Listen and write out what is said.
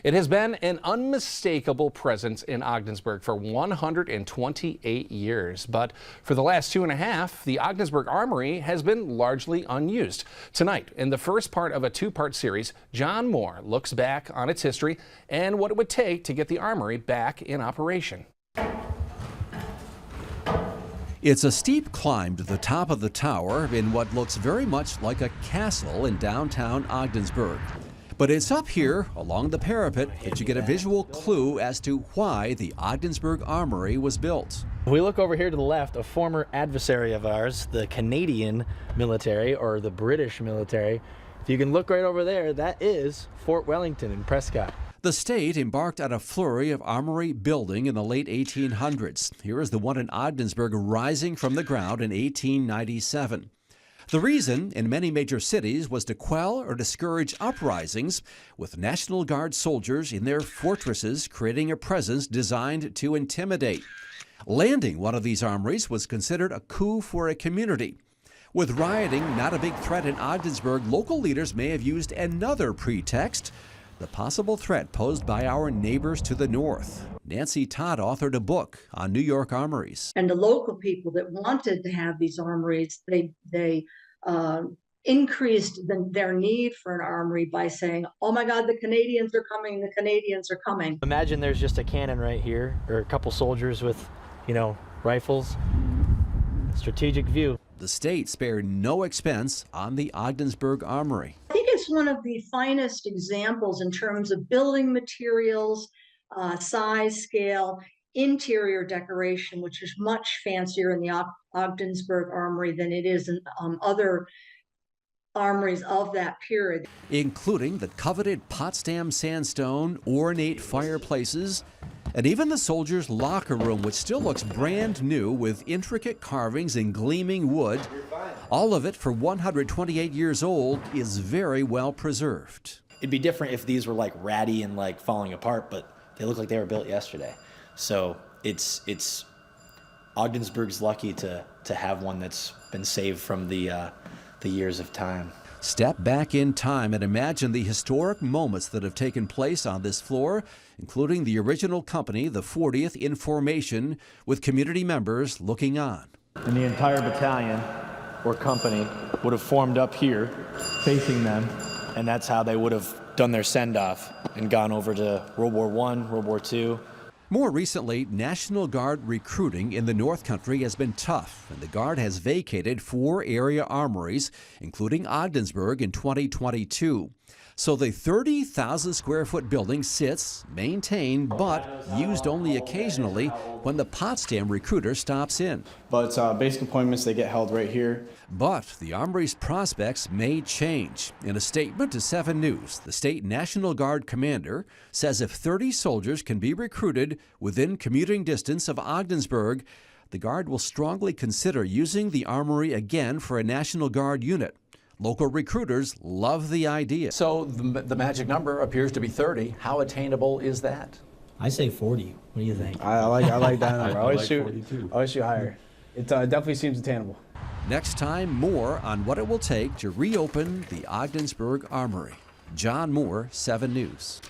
It has been an unmistakable presence in Ogdensburg for 128 years. But for the last 2.5, the Ogdensburg Armory has been largely unused. Tonight, in the first part of a two-part series, John Moore looks back on its history and what it would take to get the Armory back in operation. It's a steep climb to the top of the tower in what looks very much like a castle in downtown Ogdensburg. But it's up here, along the parapet, that you get a visual clue as to why the Ogdensburg Armory was built. We look over here to the left, a former adversary of ours, the Canadian military or the British military. If you can look right over there, that is Fort Wellington in Prescott. The state embarked on a flurry of armory building in the late 1800s. Here is the one in Ogdensburg rising from the ground in 1897. The reason in many major cities was to quell or discourage uprisings, with National Guard soldiers in their fortresses creating a presence designed to intimidate. Landing one of these armories was considered a coup for a community. With rioting not a big threat in Ogdensburg, local leaders may have used another pretext: the possible threat posed by our neighbors to the north. Nancy Todd authored a book on New York armories. And the local people that wanted to have these armories, they increased their need for an armory by saying, "Oh my God, the Canadians are coming, the Canadians are coming." Imagine there's just a cannon right here, or a couple soldiers with, rifles. Strategic view. The state spared no expense on the Ogdensburg Armory. I think it's one of the finest examples in terms of building materials, size, scale, interior decoration, which is much fancier in the Ogdensburg Armory than it is in other armories of that period. Including the coveted Potsdam sandstone, ornate fireplaces, and even the soldiers' locker room, which still looks brand new with intricate carvings and gleaming wood. All of it, for 128 years old, is very well preserved. It'd be different if these were like ratty and like falling apart, but they look like they were built yesterday. So it's Ogdensburg's lucky to have one that's been saved from the years of time. Step back in time and imagine the historic moments that have taken place on this floor, including the original company, the 40th in formation, with community members looking on. And the entire battalion or company would have formed up here, facing them, and that's how they would have done their send-off and gone over to World War I, World War II. More recently, National Guard recruiting in the North Country has been tough, and the Guard has vacated 4 area armories, including Ogdensburg in 2022. So the 30,000 square foot building sits, maintained, but used only occasionally when the Potsdam recruiter stops in. But basic appointments, they get held right here. But the Armory's prospects may change. In a statement to 7 News, the state National Guard commander says if 30 soldiers can be recruited within commuting distance of Ogdensburg, the Guard will strongly consider using the Armory again for a National Guard unit. Local recruiters love the idea. So the magic number appears to be 30. How attainable is that? I say 40. What do you think? I like that number. I always like shoot 42. I always shoot higher. It definitely seems attainable. Next time, more on what it will take to reopen the Ogdensburg Armory. John Moore, 7 News.